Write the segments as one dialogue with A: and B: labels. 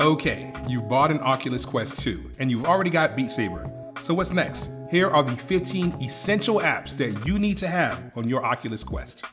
A: Okay, you've bought an Oculus Quest 2, and you've already got Beat Saber. So what's next? Here are the 15 essential apps that you need to have on your Oculus Quest.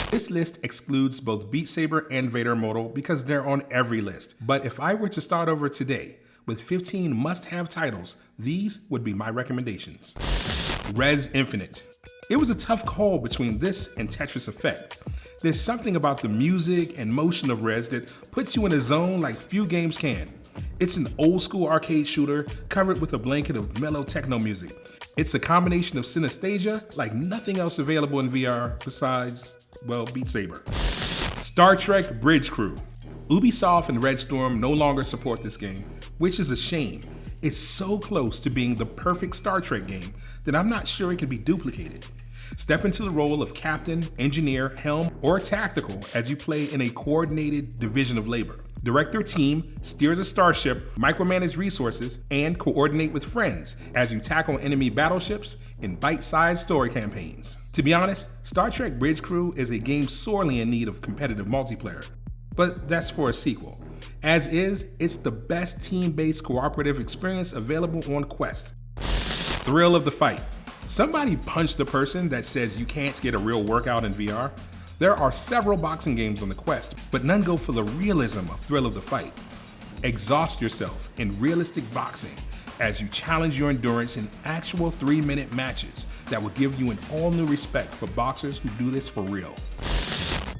A: This list excludes both Beat Saber and Vader Immortal because they're on every list. But if I were to start over today with 15 must-have titles, these would be my recommendations. Rez Infinite. It was a tough call between this and Tetris Effect. There's something about the music and motion of Rez that puts you in a zone like few games can. It's an old school arcade shooter covered with a blanket of mellow techno music. It's a combination of synesthesia like nothing else available in VR besides, well, Beat Saber. Star Trek Bridge Crew. Ubisoft and Red Storm no longer support this game, which is a shame. It's so close to being the perfect Star Trek game that I'm not sure it can be duplicated. Step into the role of captain, engineer, helm, or tactical as you play in a coordinated division of labor. Direct your team, steer the starship, micromanage resources, and coordinate with friends as you tackle enemy battleships in bite-sized story campaigns. To be honest, Star Trek Bridge Crew is a game sorely in need of competitive multiplayer, but that's for a sequel. As is, it's the best team-based cooperative experience available on Quest. Thrill of the fight. Somebody punch the person that says you can't get a real workout in VR. There are several boxing games on the Quest, but none go for the realism of Thrill of the Fight. Exhaust yourself in realistic boxing as you challenge your endurance in actual 3-minute matches that will give you an all-new respect for boxers who do this for real.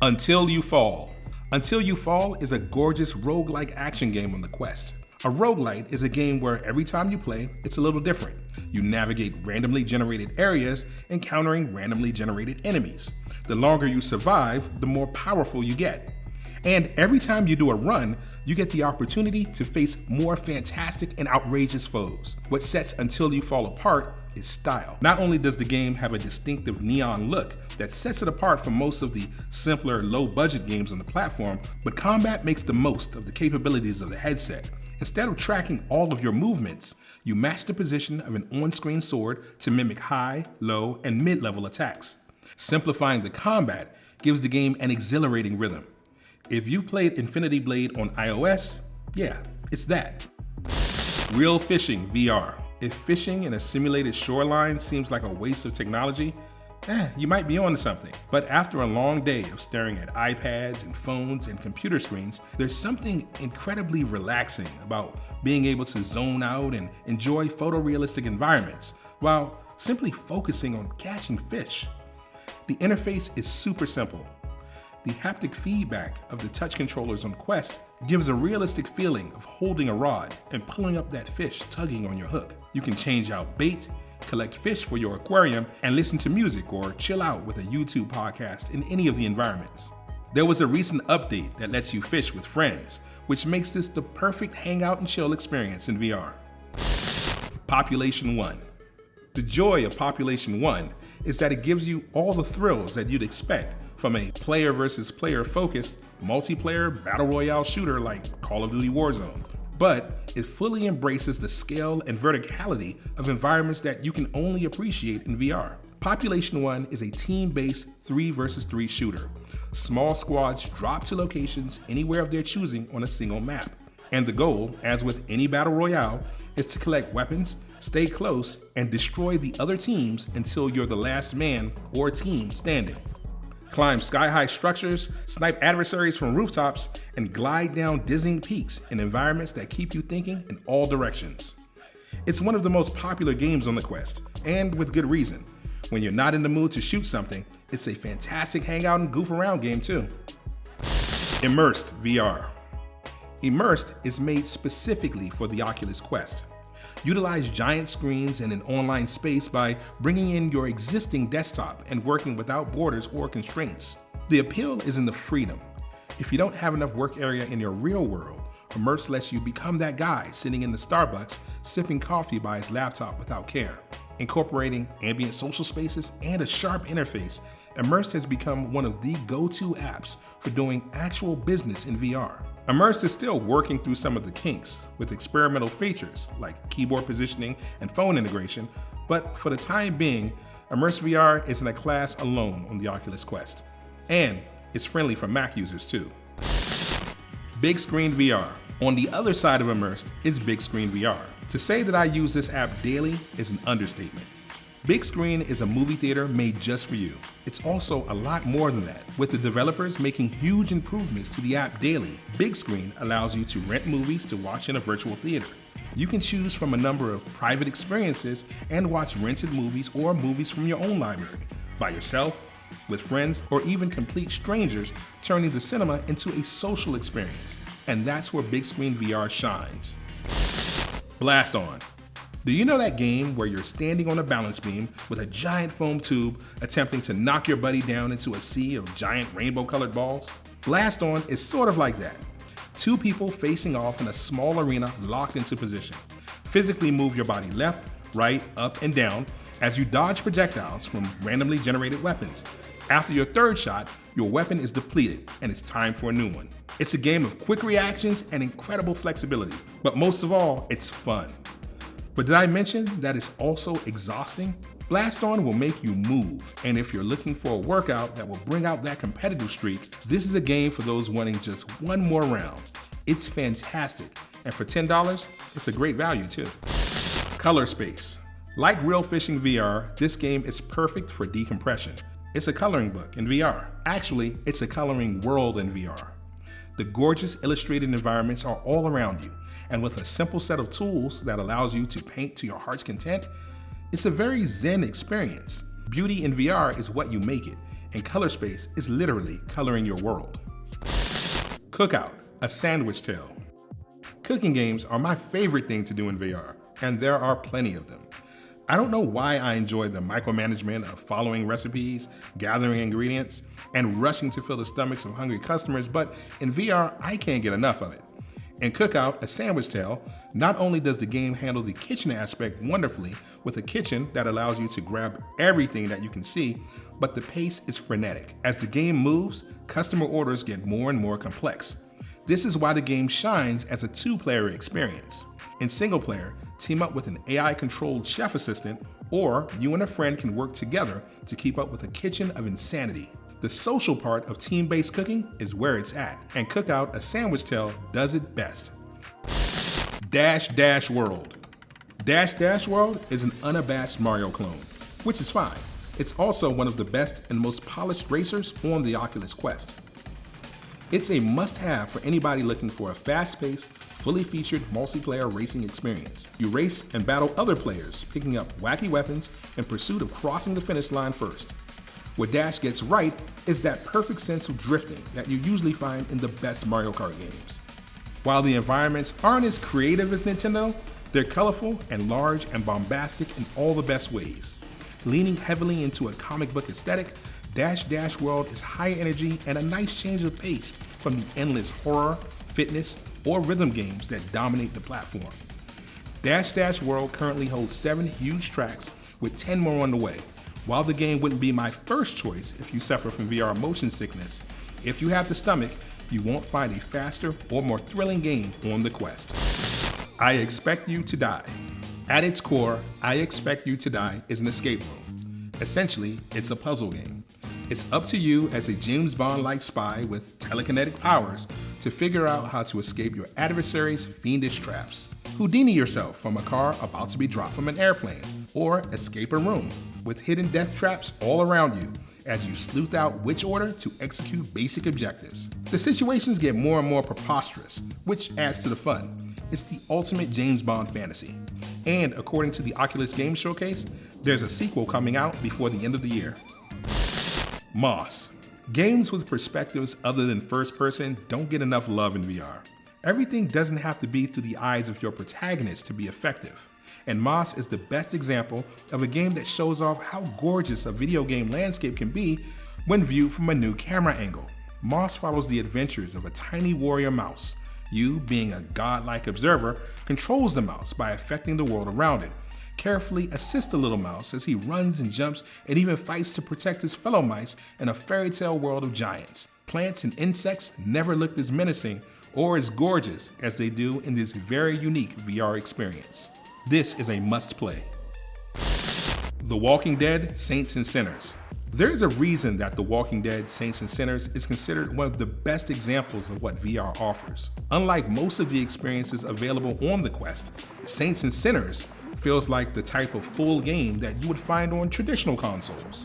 A: Until You Fall. Until You Fall is a gorgeous roguelike action game on the Quest. A roguelite is a game where every time you play, it's a little different. You navigate randomly generated areas, encountering randomly generated enemies. The longer you survive, the more powerful you get. And every time you do a run, you get the opportunity to face more fantastic and outrageous foes. What sets Until You Fall apart is style. Not only does the game have a distinctive neon look that sets it apart from most of the simpler, low-budget games on the platform, but combat makes the most of the capabilities of the headset. Instead of tracking all of your movements, you match the position of an on-screen sword to mimic high, low, and mid-level attacks. Simplifying the combat gives the game an exhilarating rhythm. If you've played Infinity Blade on iOS, yeah, it's that. Real Fishing VR. If fishing in a simulated shoreline seems like a waste of technology, you might be onto something. But after a long day of staring at iPads and phones and computer screens, there's something incredibly relaxing about being able to zone out and enjoy photorealistic environments while simply focusing on catching fish. The interface is super simple. The haptic feedback of the touch controllers on Quest gives a realistic feeling of holding a rod and pulling up that fish tugging on your hook. You can change out bait, collect fish for your aquarium, and listen to music or chill out with a YouTube podcast in any of the environments. There was a recent update that lets you fish with friends, which makes this the perfect hangout and chill experience in VR. Population 1. The joy of Population 1 is that it gives you all the thrills that you'd expect from a player versus player focused multiplayer battle royale shooter like Call of Duty Warzone. But it fully embraces the scale and verticality of environments that you can only appreciate in VR. Population 1 is a team-based 3 versus 3 shooter. Small squads drop to locations anywhere of their choosing on a single map. And the goal, as with any battle royale, is to collect weapons, stay close, and destroy the other teams until you're the last man or team standing. Climb sky-high structures, snipe adversaries from rooftops, and glide down dizzying peaks in environments that keep you thinking in all directions. It's one of the most popular games on the Quest, and with good reason. When you're not in the mood to shoot something, it's a fantastic hangout and goof around game too. Immersed VR. Immersed is made specifically for the Oculus Quest. Utilize giant screens and an online space by bringing in your existing desktop and working without borders or constraints. The appeal is in the freedom. If you don't have enough work area in your real world, Immersed lets you become that guy sitting in the Starbucks sipping coffee by his laptop without care. Incorporating ambient social spaces and a sharp interface, Immersed has become one of the go-to apps for doing actual business in VR. Immersed is still working through some of the kinks with experimental features like keyboard positioning and phone integration, but for the time being, Immersed VR is in a class alone on the Oculus Quest, and it's friendly for Mac users too. Bigscreen VR. On the other side of Immersed is Bigscreen VR. To say that I use this app daily is an understatement. Bigscreen is a movie theater made just for you. It's also a lot more than that. With the developers making huge improvements to the app daily, Bigscreen allows you to rent movies to watch in a virtual theater. You can choose from a number of private experiences and watch rented movies or movies from your own library, by yourself, with friends, or even complete strangers, turning the cinema into a social experience. And that's where Bigscreen VR shines. Blaston. Do you know that game where you're standing on a balance beam with a giant foam tube attempting to knock your buddy down into a sea of giant rainbow-colored balls? Blaston is sort of like that. Two people facing off in a small arena locked into position. Physically move your body left, right, up, and down as you dodge projectiles from randomly generated weapons. After your third shot, your weapon is depleted and it's time for a new one. It's a game of quick reactions and incredible flexibility, but most of all, it's fun. But did I mention that it's also exhausting? Blaston will make you move, and if you're looking for a workout that will bring out that competitive streak, this is a game for those wanting just one more round. It's fantastic, and for $10, it's a great value too. Color Space. Like Real Fishing VR, this game is perfect for decompression. It's a coloring book in VR. Actually, it's a coloring world in VR. The gorgeous illustrated environments are all around you, and with a simple set of tools that allows you to paint to your heart's content, it's a very zen experience. Beauty in VR is what you make it, and Color Space is literally coloring your world. Cookout, a sandwich tale. Cooking games are my favorite thing to do in VR, and there are plenty of them. I don't know why I enjoy the micromanagement of following recipes, gathering ingredients, and rushing to fill the stomachs of hungry customers, but in VR, I can't get enough of it. In Cookout, a sandwich tale, not only does the game handle the kitchen aspect wonderfully with a kitchen that allows you to grab everything that you can see, but the pace is frenetic. As the game moves, customer orders get more and more complex. This is why the game shines as a two-player experience. In single player, team up with an AI-controlled chef assistant, or you and a friend can work together to keep up with a kitchen of insanity. The social part of team-based cooking is where it's at, and Cookout, a sandwich tale, does it best. Dash Dash World. Dash Dash World is an unabashed Mario clone, which is fine. It's also one of the best and most polished racers on the Oculus Quest. It's a must-have for anybody looking for a fast-paced, fully featured multiplayer racing experience. You race and battle other players, picking up wacky weapons in pursuit of crossing the finish line first. What Dash gets right is that perfect sense of drifting that you usually find in the best Mario Kart games. While the environments aren't as creative as Nintendo, they're colorful and large and bombastic in all the best ways. Leaning heavily into a comic book aesthetic, Dash Dash World is high energy and a nice change of pace from the endless horror, fitness, or rhythm games that dominate the platform. Dash Dash World currently holds 7 huge tracks with 10 more on the way. While the game wouldn't be my first choice if you suffer from VR motion sickness, if you have the stomach, you won't find a faster or more thrilling game on the Quest. I Expect You to Die. At its core, I Expect You to Die is an escape room. Essentially, it's a puzzle game. It's up to you as a James Bond-like spy with telekinetic powers to figure out how to escape your adversary's fiendish traps. Houdini yourself from a car about to be dropped from an airplane, or escape a room with hidden death traps all around you as you sleuth out which order to execute basic objectives. The situations get more and more preposterous, which adds to the fun. It's the ultimate James Bond fantasy. And according to the Oculus Game Showcase, there's a sequel coming out before the end of the year. Moss. Games with perspectives other than first person don't get enough love in VR. Everything doesn't have to be through the eyes of your protagonist to be effective. And Moss is the best example of a game that shows off how gorgeous a video game landscape can be when viewed from a new camera angle. Moss follows the adventures of a tiny warrior mouse. You, being a godlike observer, controls the mouse by affecting the world around it. Carefully assist the little mouse as he runs and jumps and even fights to protect his fellow mice in a fairy tale world of giants. Plants and insects never looked as menacing or as gorgeous as they do in this very unique VR experience. This is a must-play. The Walking Dead, Saints and Sinners. There is a reason that The Walking Dead, Saints and Sinners is considered one of the best examples of what VR offers. Unlike most of the experiences available on the Quest, Saints and Sinners feels like the type of full game that you would find on traditional consoles.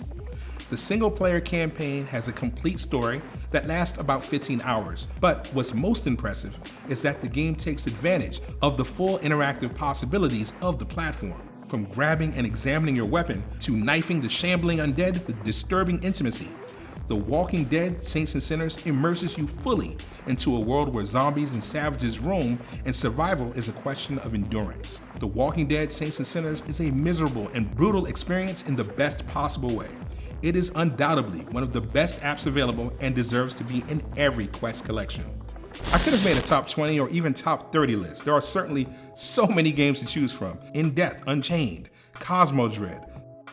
A: The single-player campaign has a complete story that lasts about 15 hours, but what's most impressive is that the game takes advantage of the full interactive possibilities of the platform. From grabbing and examining your weapon to knifing the shambling undead with disturbing intimacy, The Walking Dead, Saints and Sinners immerses you fully into a world where zombies and savages roam and survival is a question of endurance. The Walking Dead, Saints and Sinners is a miserable and brutal experience in the best possible way. It is undoubtedly one of the best apps available and deserves to be in every Quest collection. I could have made a top 20 or even top 30 list. There are certainly so many games to choose from. In Death, Unchained, Cosmo Dread,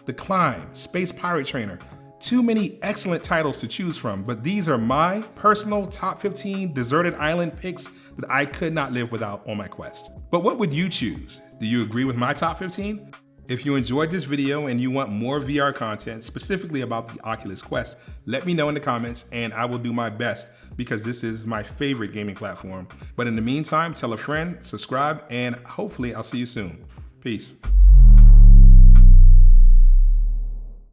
A: The Climb, Space Pirate Trainer. Too many excellent titles to choose from, but these are my personal top 15 deserted island picks that I could not live without on my Quest. But what would you choose? Do you agree with my top 15? If you enjoyed this video and you want more VR content, specifically about the Oculus Quest, let me know in the comments and I will do my best because this is my favorite gaming platform. But in the meantime, tell a friend, subscribe, and hopefully I'll see you soon. Peace.